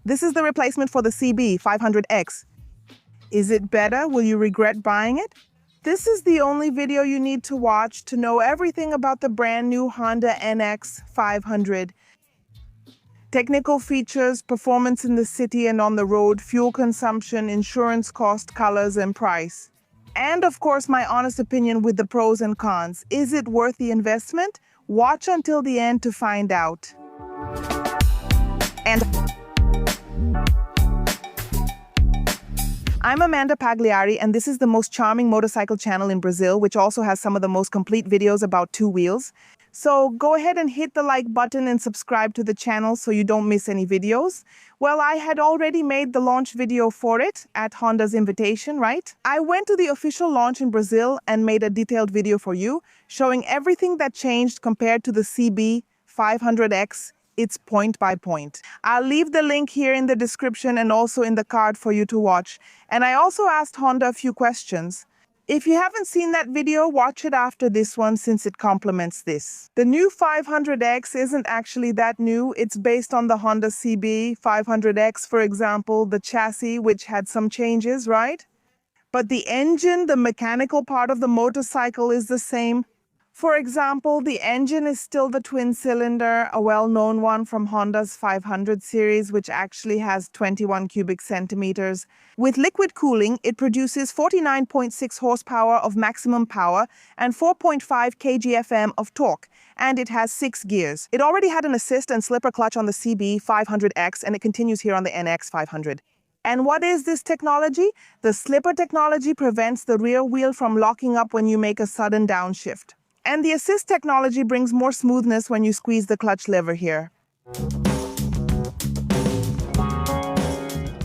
This is the replacement for the CB500X. Is it better? Will you regret buying it? This is the only video you need to watch to know everything about the brand new Honda NX500. Technical features, performance in the city and on the road, fuel consumption, insurance cost, colors, and price. And of course, my honest opinion with the pros and cons. Is it worth the investment? Watch until the end to find out. And I'm Amanda Pagliari, and this is the most charming motorcycle channel in Brazil, which also has some of the most complete videos about two wheels. So go ahead and hit the like button and subscribe to the channel so you don't miss any videos. Well, I had already made the launch video for it at Honda's invitation, right? I went to the official launch in Brazil and made a detailed video for you, showing everything that changed compared to the CB500X. It's point by point. I'll leave the link here in the description and also in the card for you to watch. And I also asked Honda a few questions. If you haven't seen that video, watch it after this one since it complements this. The new 500X isn't actually that new. It's based on the Honda CB500X, for example, the chassis, which had some changes, right? But the engine, the mechanical part of the motorcycle is the same. For example, the engine is still the twin-cylinder, a well-known one from Honda's 500 series, which actually has 21 cubic centimeters. With liquid cooling, it produces 49.6 horsepower of maximum power and 4.5 kgfm of torque, and it has 6 gears. It already had an assist and slipper clutch on the CB500X, and it continues here on the NX500. And what is this technology? The slipper technology prevents the rear wheel from locking up when you make a sudden downshift. And the assist technology brings more smoothness when you squeeze the clutch lever here.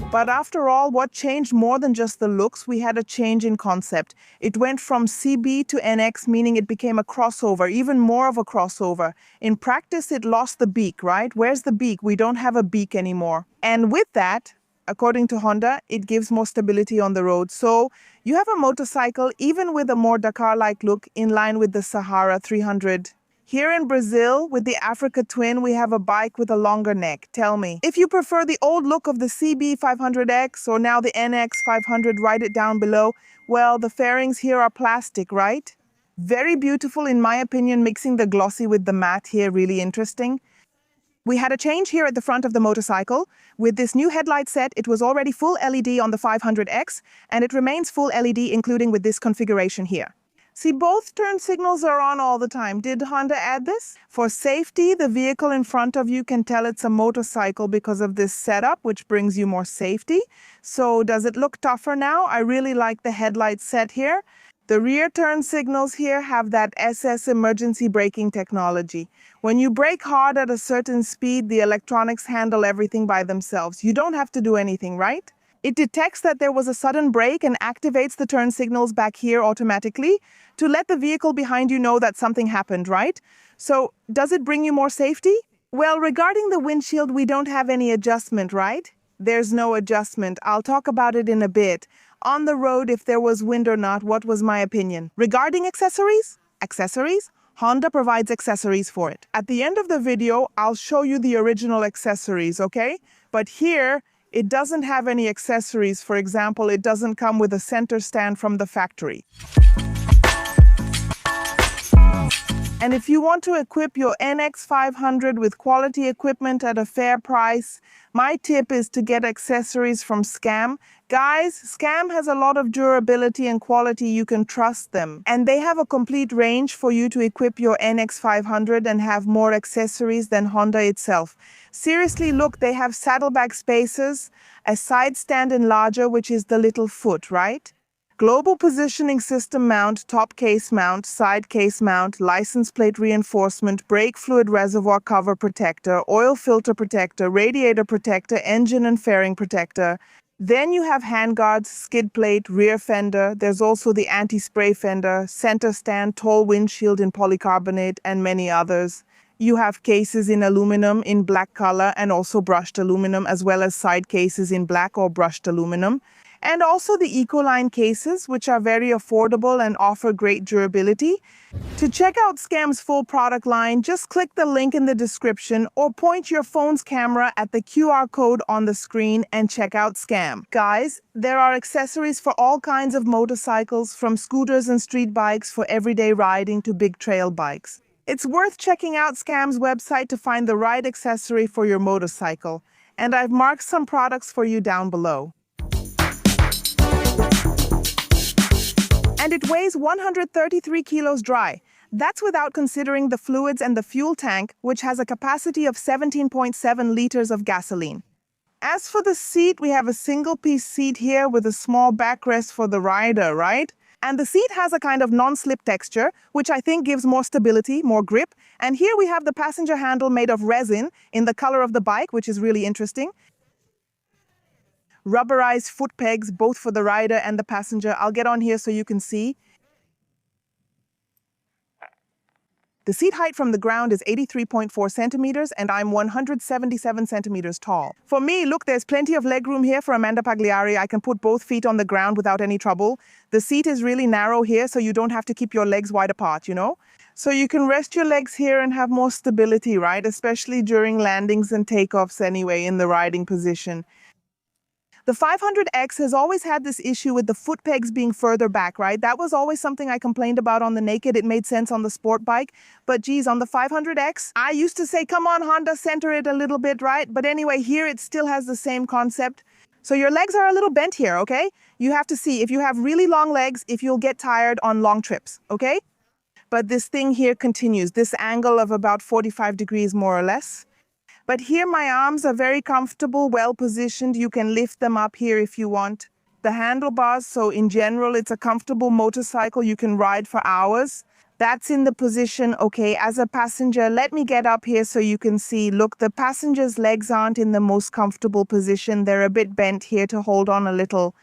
But after all, what changed more than just the looks? We had a change in concept. It went from CB to NX, meaning it became a crossover, even more of a crossover. In practice, it lost the beak, right? Where's the beak? We don't have a beak anymore. And with that, according to Honda, it gives more stability on the road. So you have a motorcycle, even with a more Dakar-like look, in line with the Sahara 300. Here in Brazil, with the Africa Twin, we have a bike with a longer neck. Tell me, if you prefer the old look of the CB500X or now the NX500, write it down below. Well, the fairings here are plastic, right? Very beautiful, in my opinion, mixing the glossy with the matte here, really interesting. We had a change here at the front of the motorcycle. With this new headlight set, it was already full LED on the 500X, and it remains full LED, including with this configuration here. See, both turn signals are on all the time. Did Honda add this? For safety, the vehicle in front of you can tell it's a motorcycle because of this setup, which brings you more safety. So does it look tougher now? I really like the headlight set here. The rear turn signals here have that SS emergency braking technology. When you brake hard at a certain speed, the electronics handle everything by themselves. You don't have to do anything, right? It detects that there was a sudden brake and activates the turn signals back here automatically to let the vehicle behind you know that something happened, right? So, does it bring you more safety? Well, regarding the windshield, we don't have any adjustment, right? There's no adjustment. I'll talk about it in a bit. On the road, if there was wind or not, what was my opinion? Regarding accessories? Honda provides accessories for it. At the end of the video, I'll show you the original accessories, okay? But here, it doesn't have any accessories. For example, it doesn't come with a center stand from the factory. And if you want to equip your NX500 with quality equipment at a fair price, my tip is to get accessories from Scam. Guys, Scam has a lot of durability and quality. You can trust them. And they have a complete range for you to equip your NX500 and have more accessories than Honda itself. Seriously, look, they have saddlebag spacers, a side stand enlarger, which is the little foot, right? Global positioning system mount, top case mount, side case mount, license plate reinforcement, brake fluid reservoir cover protector, oil filter protector, radiator protector, engine and fairing protector. Then you have handguards, skid plate, rear fender. There's also the anti-spray fender, center stand, tall windshield in polycarbonate, and many others. You have cases in aluminum in black color and also brushed aluminum, as well as side cases in black or brushed aluminum. And also the Ecoline cases, which are very affordable and offer great durability. To check out Scam's full product line, just click the link in the description or point your phone's camera at the QR code on the screen and check out Scam. Guys, there are accessories for all kinds of motorcycles, from scooters and street bikes for everyday riding to big trail bikes. It's worth checking out Scam's website to find the right accessory for your motorcycle. And I've marked some products for you down below. And it weighs 133 kilos dry. That's without considering the fluids and the fuel tank, which has a capacity of 17.7 liters of gasoline. As for the seat, we have a single-piece seat here with a small backrest for the rider, right? And the seat has a kind of non-slip texture, which I think gives more stability, more grip. And here we have the passenger handle made of resin in the color of the bike, which is really interesting. Rubberized foot pegs, both for the rider and the passenger. I'll get on here so you can see. The seat height from the ground is 83.4 centimeters, and I'm 177 centimeters tall. For me, look, there's plenty of legroom here for Amanda Pagliari. I can put both feet on the ground without any trouble. The seat is really narrow here, so you don't have to keep your legs wide apart, you know? So you can rest your legs here and have more stability, right? Especially during landings and takeoffs anyway, in the riding position. The 500X has always had this issue with the foot pegs being further back, right? That was always something I complained about on the Naked. It made sense on the sport bike. But geez, on the 500X, I used to say, come on, Honda, center it a little bit, right? But anyway, here it still has the same concept. So your legs are a little bent here, okay? You have to see if you have really long legs, if you'll get tired on long trips, okay? But this thing here continues, this angle of about 45 degrees more or less. But here my arms are very comfortable, well positioned. You can lift them up here if you want. The handlebars, so in general, it's a comfortable motorcycle you can ride for hours. That's in the position, okay, as a passenger. Let me get up here so you can see. Look, the passenger's legs aren't in the most comfortable position. They're a bit bent here to hold on a little.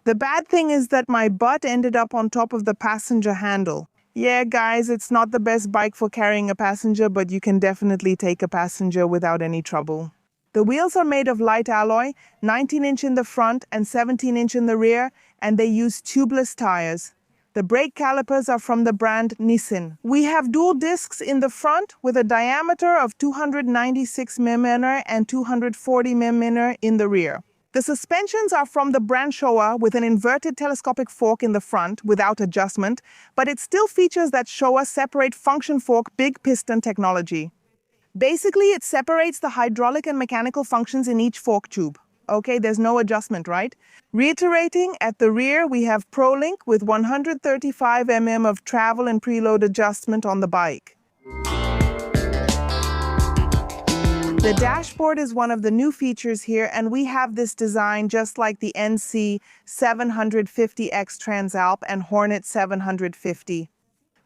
The bad thing is that my butt ended up on top of the passenger handle. Yeah, guys, it's not the best bike for carrying a passenger, but you can definitely take a passenger without any trouble. The wheels are made of light alloy, 19-inch in the front and 17-inch in the rear, and they use tubeless tires. The brake calipers are from the brand Nissin. We have dual discs in the front with a diameter of 296 mm and 240 mm in the rear. The suspensions are from the brand Showa with an inverted telescopic fork in the front without adjustment, but it still features that Showa separate function fork big piston technology. Basically, it separates the hydraulic and mechanical functions in each fork tube. Okay, there's no adjustment, right? Reiterating, at the rear we have ProLink with 135 mm of travel and preload adjustment on the bike. The dashboard is one of the new features here, and we have this design just like the NC750X Transalp and Hornet 750.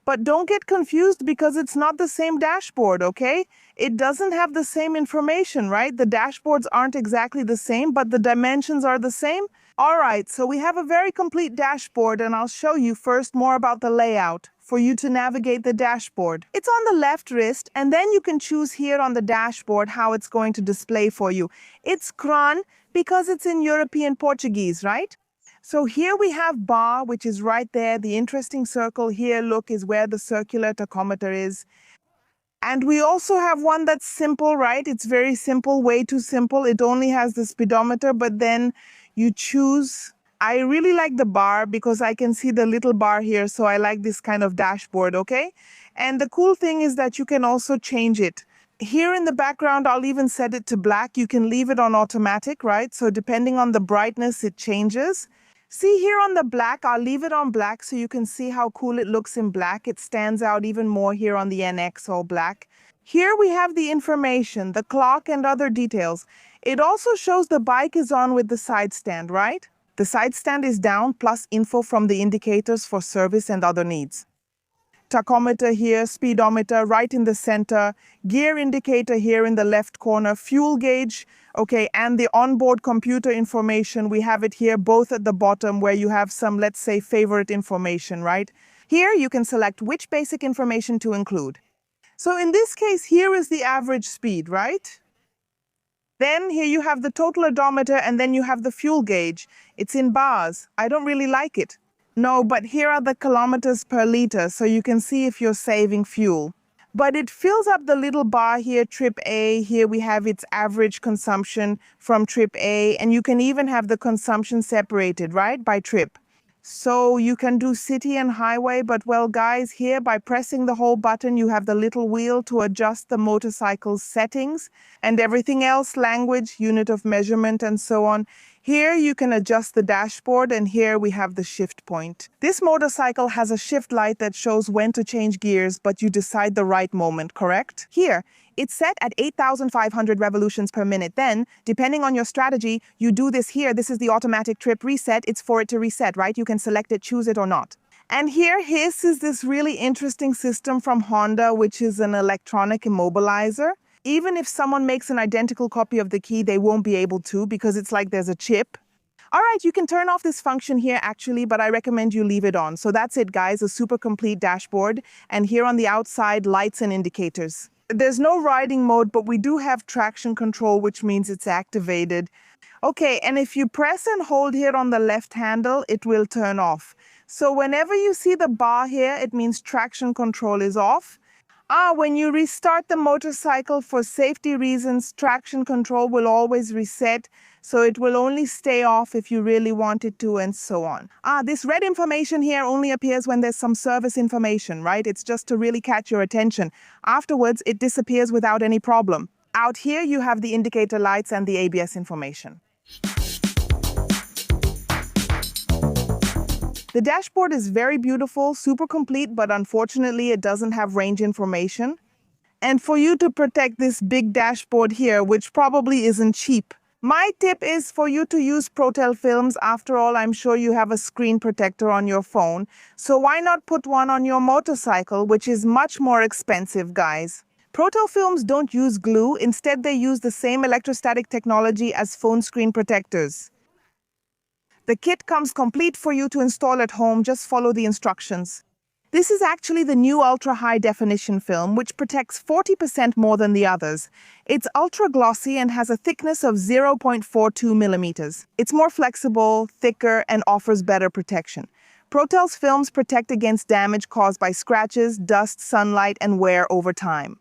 But don't get confused because it's not the same dashboard, okay? It doesn't have the same information, right? The dashboards aren't exactly the same, but the dimensions are the same. All right, so we have a very complete dashboard, and I'll show you first more about the layout for you to navigate the dashboard. It's on the left wrist, and then you can choose here on the dashboard how it's going to display for you. It's CRAN because it's in European Portuguese, right? So here we have bar, which is right there. The interesting circle here, look, is where the circular tachometer is. And we also have one that's simple, right? It's very simple, way too simple. It only has the speedometer, but then you choose. I really like the bar because I can see the little bar here, so I like this kind of dashboard, okay? And the cool thing is that you can also change it. Here in the background, I'll even set it to black. You can leave it on automatic, right? So depending on the brightness, it changes. See here on the black, I'll leave it on black so you can see how cool it looks in black. It stands out even more here on the NX all black. Here we have the information, the clock and other details. It also shows the bike is on with the side stand, right? The side stand is down, plus info from the indicators for service and other needs. Tachometer here, speedometer right in the center, gear indicator here in the left corner, fuel gauge, okay, and the onboard computer information. We have it here both at the bottom where you have some, let's say, favorite information, right? Here you can select which basic information to include. So in this case, here is the average speed, right? Then here you have the total odometer and then you have the fuel gauge. It's in bars. I don't really like it. No, but here are the kilometers per liter, so you can see if you're saving fuel. But it fills up the little bar here, trip A. Here we have its average consumption from trip A, and you can even have the consumption separated, right, by trip. So you can do city and highway, but well, guys, here by pressing the whole button, you have the little wheel to adjust the motorcycle's settings and everything else, language, unit of measurement, and so on. Here you can adjust the dashboard, and here we have the shift point. This motorcycle has a shift light that shows when to change gears, but you decide the right moment, correct? Here, it's set at 8,500 revolutions per minute. Then, depending on your strategy, you do this here. This is the automatic trip reset. It's for it to reset, right? You can select it, choose it or not. And here, his is this really interesting system from Honda, which is an electronic immobilizer. Even if someone makes an identical copy of the key, they won't be able to because it's like there's a chip. All right, you can turn off this function here actually, but I recommend you leave it on. So that's it, guys, a super complete dashboard. And here on the outside, lights and indicators. There's no riding mode, but we do have traction control, which means it's activated. Okay, and if you press and hold here on the left handle, it will turn off. So whenever you see the bar here, it means traction control is off. When you restart the motorcycle for safety reasons, traction control will always reset, so it will only stay off if you really want it to, and so on. This red information here only appears when there's some service information, right? It's just to really catch your attention. Afterwards, it disappears without any problem. Out here, you have the indicator lights and the ABS information. The dashboard is very beautiful, super complete, but unfortunately it doesn't have range information. And for you to protect this big dashboard here, which probably isn't cheap, my tip is for you to use Protel films. After all, I'm sure you have a screen protector on your phone. So why not put one on your motorcycle, which is much more expensive, guys? Protel films don't use glue. Instead, they use the same electrostatic technology as phone screen protectors. The kit comes complete for you to install at home. Just follow the instructions. This is actually the new ultra-high definition film, which protects 40% more than the others. It's ultra-glossy and has a thickness of 0.42 millimeters. It's more flexible, thicker, and offers better protection. Protel's films protect against damage caused by scratches, dust, sunlight, and wear over time.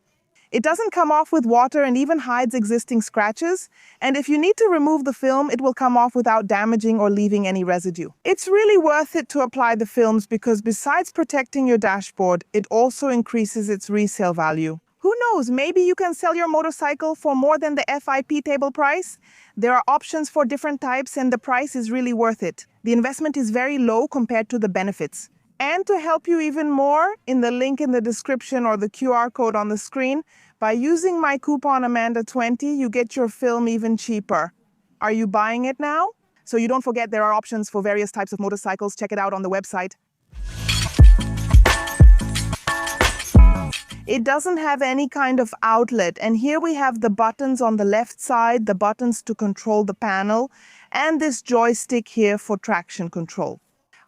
It doesn't come off with water and even hides existing scratches. And if you need to remove the film, it will come off without damaging or leaving any residue. It's really worth it to apply the films because besides protecting your dashboard, it also increases its resale value. Who knows, maybe you can sell your motorcycle for more than the FIP table price? There are options for different types and the price is really worth it. The investment is very low compared to the benefits. And to help you even more, in the link in the description or the QR code on the screen, by using my coupon Amanda20, you get your film even cheaper. Are you buying it now? So you don't forget there are options for various types of motorcycles. Check it out on the website. It doesn't have any kind of outlet, and here we have the buttons on the left side, the buttons to control the panel, and this joystick here for traction control.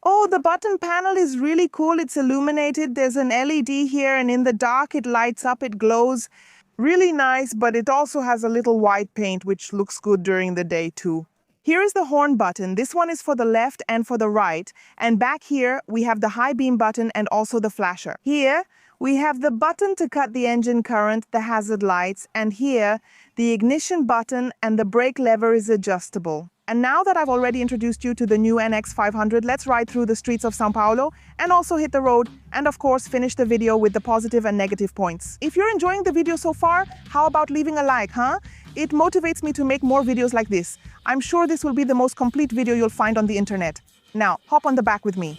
Oh, the button panel is really cool. It's illuminated. There's an LED here, and in the dark it lights up, it glows. Really nice, but it also has a little white paint, which looks good during the day too. Here is the horn button. This one is for the left and for the right. And back here, we have the high beam button and also the flasher. Here, we have the button to cut the engine current, the hazard lights, and here, the ignition button and the brake lever is adjustable. And now that I've already introduced you to the new NX500, let's ride through the streets of São Paulo and also hit the road and of course finish the video with the positive and negative points. If you're enjoying the video so far, how about leaving a like, huh? It motivates me to make more videos like this. I'm sure this will be the most complete video you'll find on the internet. Now, hop on the back with me.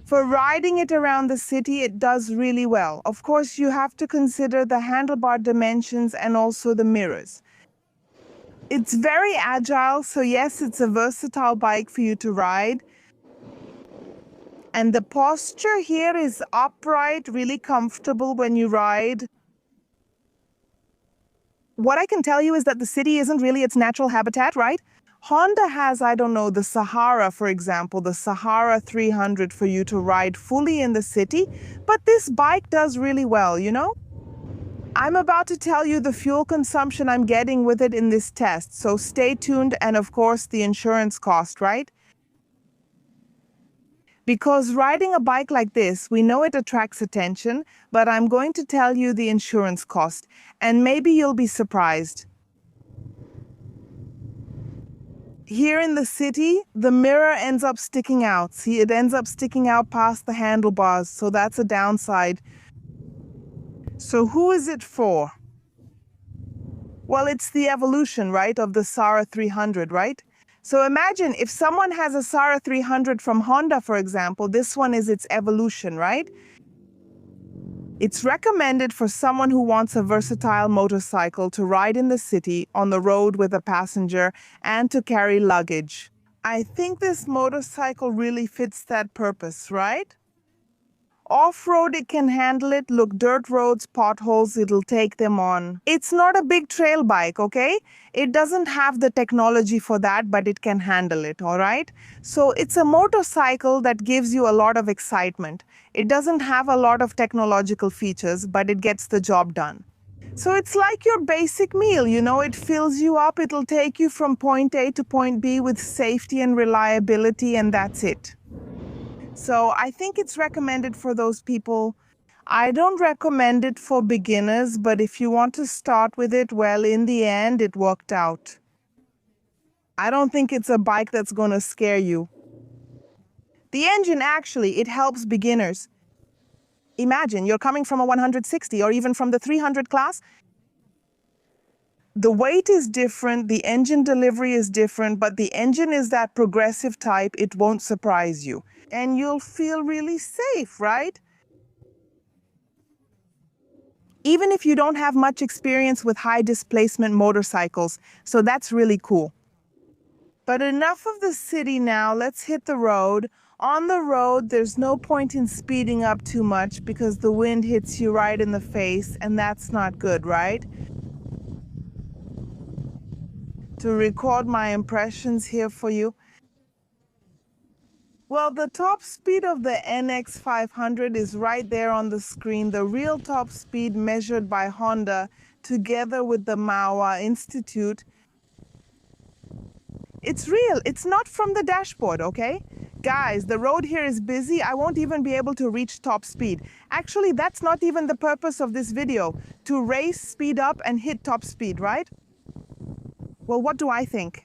For riding it around the city, it does really well. Of course, you have to consider the handlebar dimensions and also the mirrors. It's very agile, so yes, it's a versatile bike for you to ride. And the posture here is upright, really comfortable when you ride. What I can tell you is that the city isn't really its natural habitat, right? Honda has, I don't know, the Sahara, for example, the Sahara 300 for you to ride fully in the city, but this bike does really well, you know? I'm about to tell you the fuel consumption I'm getting with it in this test, so stay tuned, and of course the insurance cost, right? Because riding a bike like this, we know it attracts attention, but I'm going to tell you the insurance cost, and maybe you'll be surprised. Here in the city, the mirror ends up sticking out. See, it ends up sticking out past the handlebars, so that's a downside. So who is it for? Well, it's the evolution, right, of the Sahara 300, right? So imagine if someone has a Sahara 300 from Honda, for example, this one is its evolution, right? It's recommended for someone who wants a versatile motorcycle to ride in the city, on the road with a passenger, and to carry luggage. I think this motorcycle really fits that purpose, right? Off-road, it can handle it. Look, dirt roads, potholes, it'll take them on. It's not a big trail bike, okay? It doesn't have the technology for that, but it can handle it, all right? So it's a motorcycle that gives you a lot of excitement. It doesn't have a lot of technological features, but it gets the job done. So it's like your basic meal, you know, it fills you up, it'll take you from point A to point B with safety and reliability, and that's it. So I think it's recommended for those people. I don't recommend it for beginners, but if you want to start with it, well, in the end, it worked out. I don't think it's a bike that's going to scare you. The engine, actually, it helps beginners. Imagine you're coming from a 160 or even from the 300 class. The weight is different, the engine delivery is different, but the engine is that progressive type, it won't surprise you. And you'll feel really safe, right? Even if you don't have much experience with high displacement motorcycles, so that's really cool. But enough of the city now, let's hit the road. On the road, there's no point in speeding up too much because the wind hits you right in the face, and that's not good, right? To record my impressions here for you. Well, the top speed of the NX500 is right there on the screen, the real top speed measured by Honda together with the Mawa Institute. It's real, it's not from the dashboard, okay? Guys, the road here is busy, I won't even be able to reach top speed. Actually, that's not even the purpose of this video, to race, speed up, and hit top speed, right? Well, what do I think?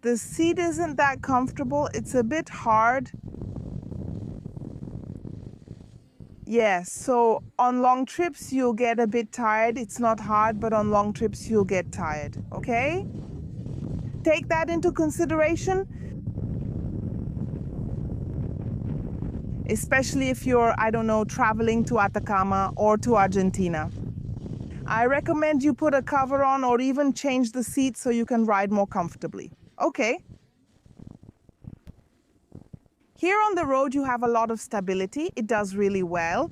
The seat isn't that comfortable, it's a bit hard. Yes, so on long trips you'll get a bit tired. It's not hard, but on long trips you'll get tired, okay? Take that into consideration. Especially if you're, I don't know, traveling to Atacama or to Argentina. I recommend you put a cover on or even change the seat so you can ride more comfortably. Okay. Here on the road, you have a lot of stability. It does really well.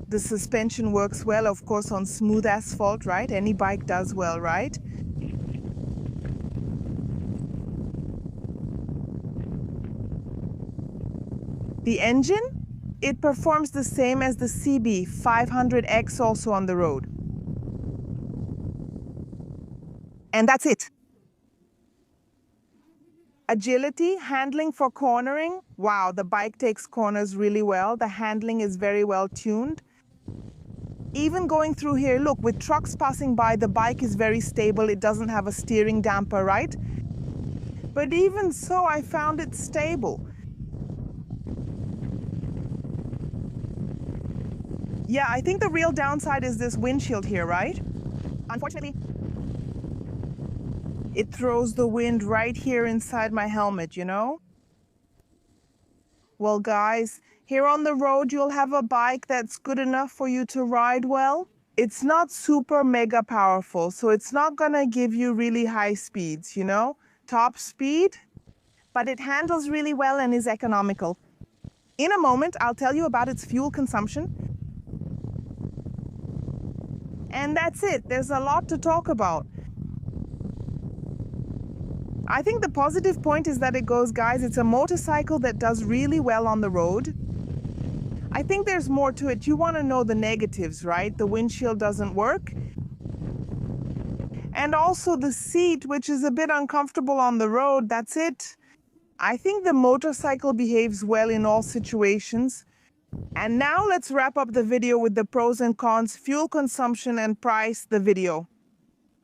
The suspension works well, of course, on smooth asphalt, right? Any bike does well, right? The engine, it performs the same as the CB 500X also on the road. And that's it. Agility, handling for cornering. Wow, the bike takes corners really well. The handling is very well tuned. Even going through here, look, with trucks passing by, the bike is very stable. It doesn't have a steering damper, right? But even so, I found it stable. Yeah, I think the real downside is this windshield here, right? Unfortunately, it throws the wind right here inside my helmet, you know? Well, guys, here on the road, you'll have a bike that's good enough for you to ride well. It's not super mega powerful, so it's not gonna give you really high speeds, top speed, but it handles really well and is economical. In a moment, I'll tell you about its fuel consumption. And that's it. There's a lot to talk about. I think the positive point is that guys, it's a motorcycle that does really well on the road. I think there's more to it. You want to know the negatives, right? The windshield doesn't work. And also the seat, which is a bit uncomfortable on the road. That's it. I think the motorcycle behaves well in all situations. And now let's wrap up the video with the pros and cons, fuel consumption and price, the video.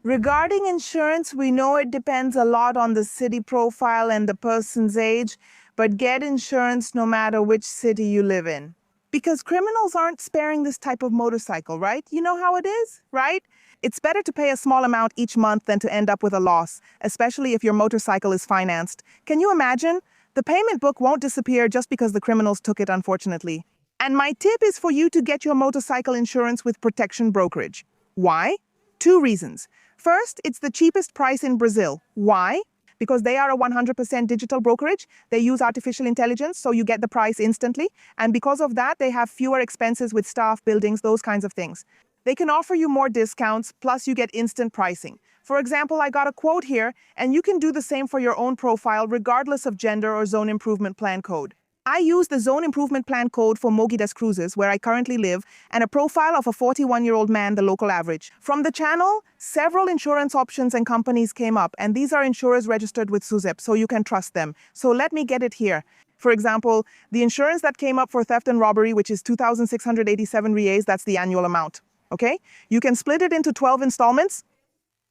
Regarding insurance, we know it depends a lot on the city profile and the person's age, but get insurance no matter which city you live in. Because criminals aren't sparing this type of motorcycle, right? You know how it is, right? It's better to pay a small amount each month than to end up with a loss, especially if your motorcycle is financed. Can you imagine? The payment book won't disappear just because the criminals took it, unfortunately. And my tip is for you to get your motorcycle insurance with Protection Brokerage. Why? 2 reasons. First, it's the cheapest price in Brazil. Why? Because they are a 100% digital brokerage. They use artificial intelligence, so you get the price instantly. And because of that, they have fewer expenses with staff, buildings, those kinds of things. They can offer you more discounts, plus you get instant pricing. For example, I got a quote here, and you can do the same for your own profile, regardless of gender or zone improvement plan code. I use the Zone Improvement Plan code for Mogi das Cruzes, where I currently live, and a profile of a 41-year-old man, the local average. From the channel, several insurance options and companies came up, and these are insurers registered with SUSEP, so you can trust them. So let me get it here. For example, the insurance that came up for theft and robbery, which is 2,687 reais, that's the annual amount. Okay? You can split it into 12 installments.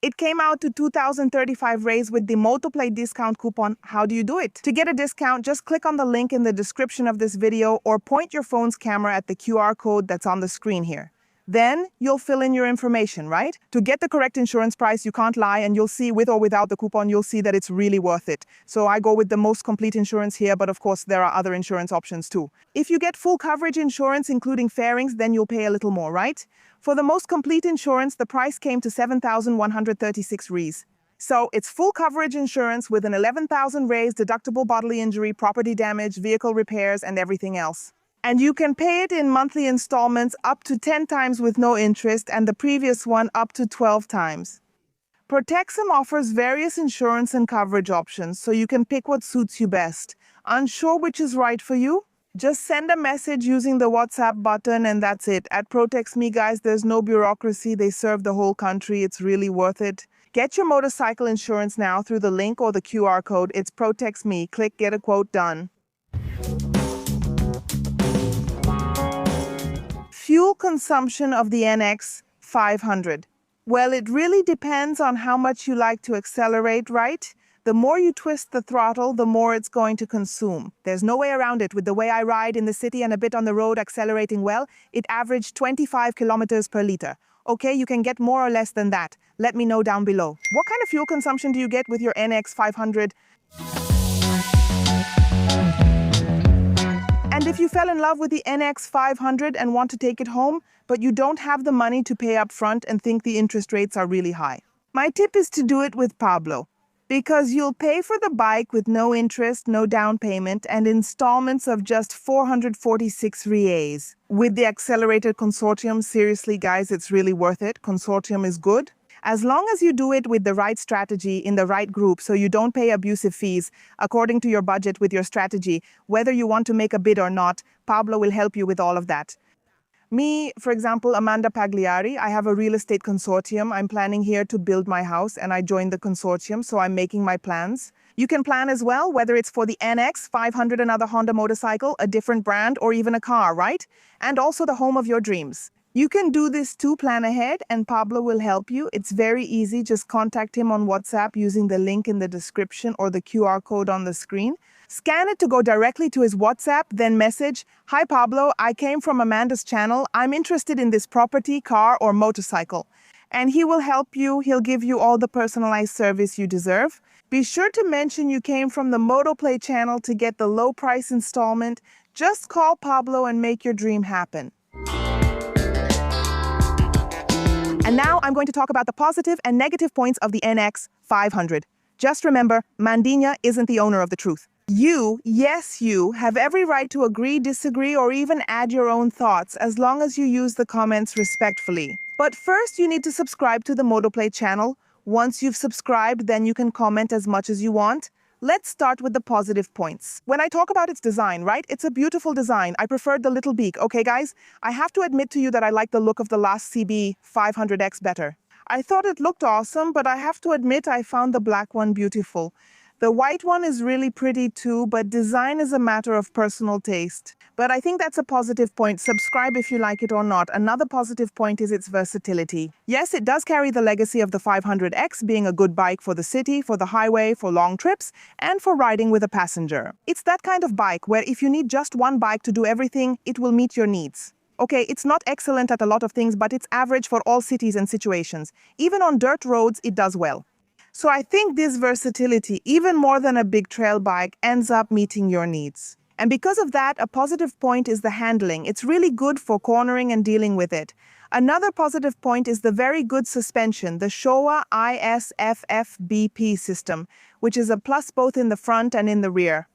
It came out to 2,035 reais with the Motoplay discount coupon. How do you do it? To get a discount, just click on the link in the description of this video or point your phone's camera at the QR code that's on the screen here. Then you'll fill in your information, right? To get the correct insurance price, you can't lie, and you'll see with or without the coupon, you'll see that it's really worth it. So I go with the most complete insurance here, but of course there are other insurance options too. If you get full coverage insurance, including fairings, then you'll pay a little more, right? For the most complete insurance, the price came to 7,136 reais. So it's full coverage insurance with an 11,000 reais deductible bodily injury, property damage, vehicle repairs, and everything else. And you can pay it in monthly installments up to 10 times with no interest, and the previous one up to 12 times. Protexum offers various insurance and coverage options, so you can pick what suits you best. Unsure which is right for you? Just send a message using the WhatsApp button, and that's it. At ProtexMe, guys, there's no bureaucracy. They serve the whole country. It's really worth it. Get your motorcycle insurance now through the link or the QR code. It's ProtexMe. Click Get a Quote, done. Fuel consumption of the NX500. Well, it really depends on how much you like to accelerate, right? The more you twist the throttle, the more it's going to consume. There's no way around it. With the way I ride in the city and a bit on the road accelerating well, it averaged 25 kilometers per liter. Okay, you can get more or less than that. Let me know down below. What kind of fuel consumption do you get with your NX500? And if you fell in love with the NX500 and want to take it home, but you don't have the money to pay up front and think the interest rates are really high, my tip is to do it with Pablo. Because you'll pay for the bike with no interest, no down payment, and installments of just 446 reais. With the accelerated consortium, seriously guys, it's really worth it. Consortium is good. As long as you do it with the right strategy in the right group, so you don't pay abusive fees according to your budget with your strategy, whether you want to make a bid or not, Pablo will help you with all of that. Me, for example, Amanda Pagliari, I have a real estate consortium. I'm planning here to build my house and I joined the consortium, so I'm making my plans. You can plan as well, whether it's for the NX500, another Honda motorcycle, a different brand, or even a car, right? And also the home of your dreams. You can do this too, plan ahead, and Pablo will help you. It's very easy. Just contact him on WhatsApp using the link in the description or the QR code on the screen. Scan it to go directly to his WhatsApp, then message, "Hi Pablo, I came from Amanda's channel. I'm interested in this property, car, or motorcycle." And he will help you. He'll give you all the personalized service you deserve. Be sure to mention you came from the Motoplay channel to get the low price installment. Just call Pablo and make your dream happen. And now I'm going to talk about the positive and negative points of the NX500. Just remember, Mandinha isn't the owner of the truth. You, yes you, have every right to agree, disagree, or even add your own thoughts as long as you use the comments respectfully. But first you need to subscribe to the Motoplay channel. Once you've subscribed, then you can comment as much as you want. Let's start with the positive points. When I talk about its design, right? It's a beautiful design. I preferred the little beak, okay guys? I have to admit to you that I like the look of the last CB 500X better. I thought it looked awesome, but I have to admit I found the black one beautiful. The white one is really pretty too, but design is a matter of personal taste. But I think that's a positive point. Subscribe if you like it or not. Another positive point is its versatility. Yes, it does carry the legacy of the 500X being a good bike for the city, for the highway, for long trips, and for riding with a passenger. It's that kind of bike where if you need just one bike to do everything, it will meet your needs. Okay, it's not excellent at a lot of things, but it's average for all cities and situations. Even on dirt roads, it does well. So I think this versatility, even more than a big trail bike, ends up meeting your needs. And because of that, a positive point is the handling. It's really good for cornering and dealing with it. Another positive point is the very good suspension, the Showa ISFFBP system, which is a plus both in the front and in the rear.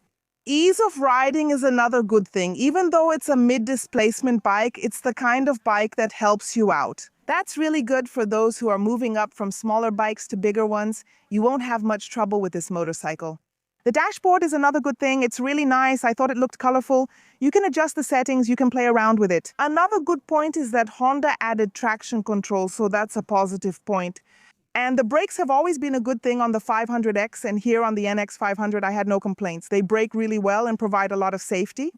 Ease of riding is another good thing. Even though it's a mid-displacement bike, it's the kind of bike that helps you out. That's really good for those who are moving up from smaller bikes to bigger ones. You won't have much trouble with this motorcycle. The dashboard is another good thing. It's really nice. I thought it looked colorful. You can adjust the settings. You can play around with it. Another good point is that Honda added traction control, so that's a positive point. And the brakes have always been a good thing on the 500X, and here on the NX500 I had no complaints. They brake really well and provide a lot of safety.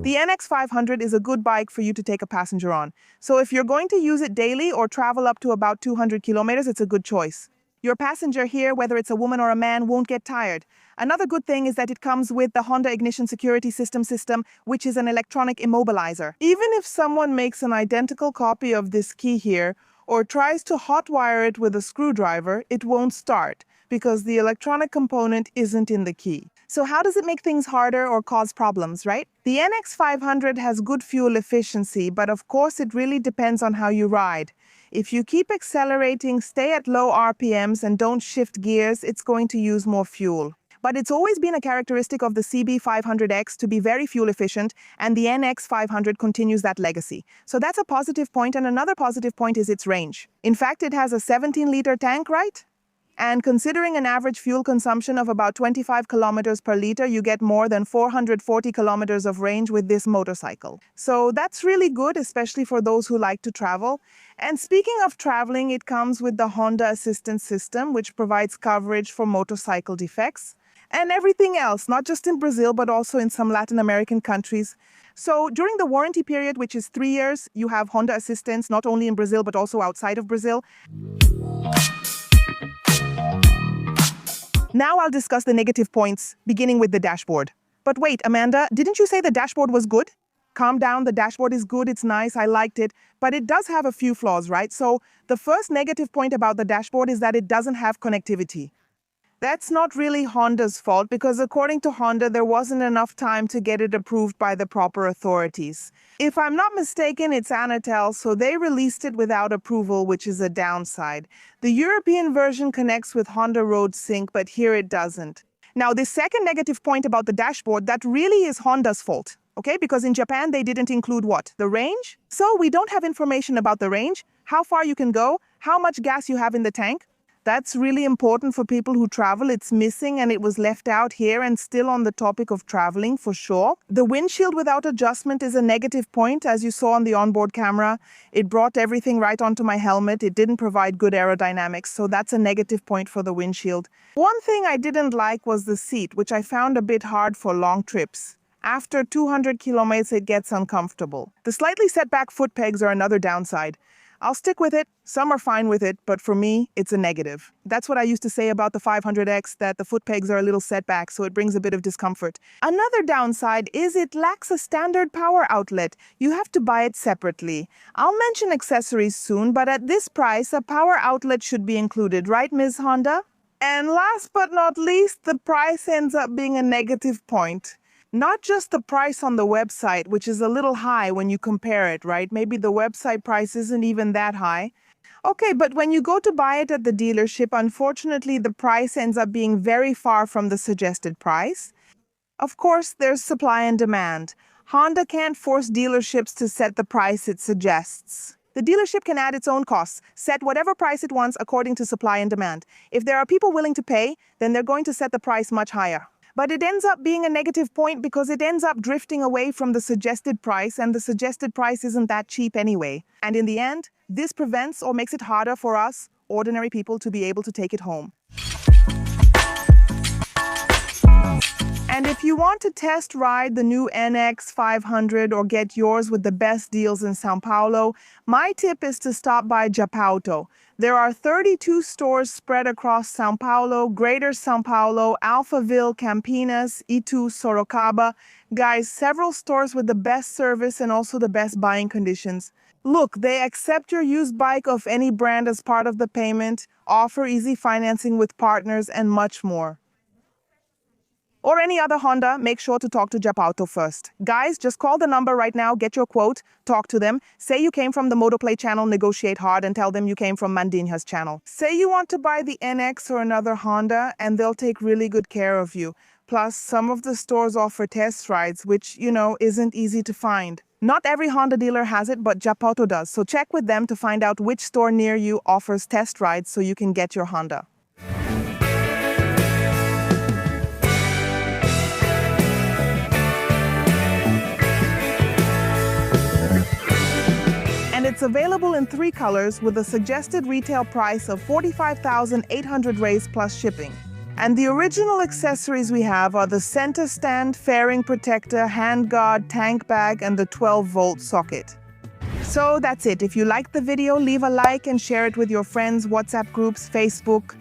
The NX500 is a good bike for you to take a passenger on. So if you're going to use it daily or travel up to about 200 kilometers, it's a good choice. Your passenger here, whether it's a woman or a man, won't get tired. Another good thing is that it comes with the Honda Ignition Security System, which is an electronic immobilizer. Even if someone makes an identical copy of this key here or tries to hotwire it with a screwdriver, it won't start because the electronic component isn't in the key. So how does it make things harder or cause problems, right? The NX500 has good fuel efficiency, but of course it really depends on how you ride. If you keep accelerating, stay at low RPMs, and don't shift gears, it's going to use more fuel. But it's always been a characteristic of the CB500X to be very fuel efficient, and the NX500 continues that legacy. So that's a positive point, and another positive point is its range. In fact, it has a 17-liter tank, right? And considering an average fuel consumption of about 25 kilometers per liter, you get more than 440 kilometers of range with this motorcycle. So that's really good, especially for those who like to travel. And speaking of traveling, it comes with the Honda Assistance System, which provides coverage for motorcycle defects and everything else, not just in Brazil, but also in some Latin American countries. So during the warranty period, which is 3 years, you have Honda Assistance, not only in Brazil, but also outside of Brazil. Now I'll discuss the negative points, beginning with the dashboard. But wait, Amanda, didn't you say the dashboard was good? Calm down, the dashboard is good, it's nice, I liked it, but it does have a few flaws, right? So the first negative point about the dashboard is that it doesn't have connectivity. That's not really Honda's fault because according to Honda, there wasn't enough time to get it approved by the proper authorities. If I'm not mistaken, it's Anatel, so they released it without approval, which is a downside. The European version connects with Honda Road Sync, but here it doesn't. Now, the second negative point about the dashboard, that really is Honda's fault, okay? Because in Japan, they didn't include what? The range? So we don't have information about the range, how far you can go, how much gas you have in the tank. That's really important for people who travel. It's missing and it was left out here, and still on the topic of traveling for sure. The windshield without adjustment is a negative point, as you saw on the onboard camera. It brought everything right onto my helmet. It didn't provide good aerodynamics, so that's a negative point for the windshield. One thing I didn't like was the seat, which I found a bit hard for long trips. After 200 kilometers, it gets uncomfortable. The slightly set back foot pegs are another downside. I'll stick with it. Some are fine with it, but for me, it's a negative. That's what I used to say about the 500X, that the foot pegs are a little setback, so it brings a bit of discomfort. Another downside is it lacks a standard power outlet. You have to buy it separately. I'll mention accessories soon, but at this price, a power outlet should be included, right, Ms. Honda? And last but not least, the price ends up being a negative point. Not just the price on the website, which is a little high when you compare it, right? Maybe the website price isn't even that high. Okay, but when you go to buy it at the dealership, unfortunately, the price ends up being very far from the suggested price. Of course, there's supply and demand. Honda can't force dealerships to set the price it suggests. The dealership can add its own costs, set whatever price it wants according to supply and demand. If there are people willing to pay, then they're going to set the price much higher. But it ends up being a negative point because it ends up drifting away from the suggested price, and the suggested price isn't that cheap anyway. And in the end, this prevents or makes it harder for us, ordinary people, to be able to take it home. And if you want to test ride the new NX500 or get yours with the best deals in São Paulo, my tip is to stop by Japauto. There are 32 stores spread across São Paulo, Greater São Paulo, Alphaville, Campinas, Itu, Sorocaba. Guys, several stores with the best service and also the best buying conditions. Look, they accept your used bike of any brand as part of the payment, offer easy financing with partners, and much more. Or any other Honda, make sure to talk to Japauto first. Guys, just call the number right now, get your quote, talk to them, say you came from the Motoplay channel, negotiate hard, and tell them you came from Mandinha's channel. Say you want to buy the NX or another Honda, and they'll take really good care of you. Plus, some of the stores offer test rides, which, isn't easy to find. Not every Honda dealer has it, but Japauto does, so check with them to find out which store near you offers test rides so you can get your Honda. And it's available in 3 colors with a suggested retail price of 45,800 reais plus shipping. And the original accessories we have are the center stand, fairing protector, handguard, tank bag, and the 12-volt socket. So that's it. If you liked the video, leave a like and share it with your friends, WhatsApp groups, Facebook.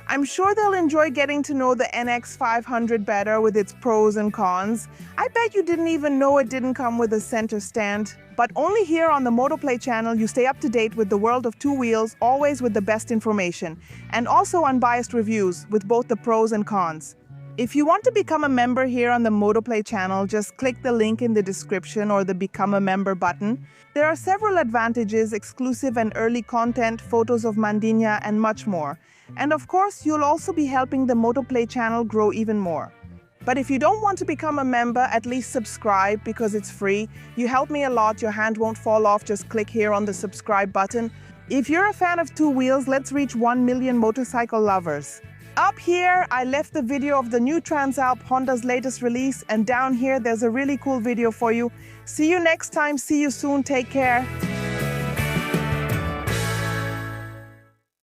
I'm sure they'll enjoy getting to know the NX500 better with its pros and cons. I bet you didn't even know it didn't come with a center stand. But only here on the Motoplay channel you stay up to date with the world of 2 wheels, always with the best information. And also unbiased reviews with both the pros and cons. If you want to become a member here on the Motoplay channel, just click the link in the description or the Become a Member button. There are several advantages, exclusive and early content, photos of Mandinha, and much more. And of course, you'll also be helping the Motoplay channel grow even more. But if you don't want to become a member, at least subscribe because it's free. You help me a lot, your hand won't fall off, just click here on the subscribe button. If you're a fan of 2 wheels, let's reach 1 million motorcycle lovers. Up here, I left the video of the new Transalp, Honda's latest release, and down here there's a really cool video for you. See you next time, see you soon, take care.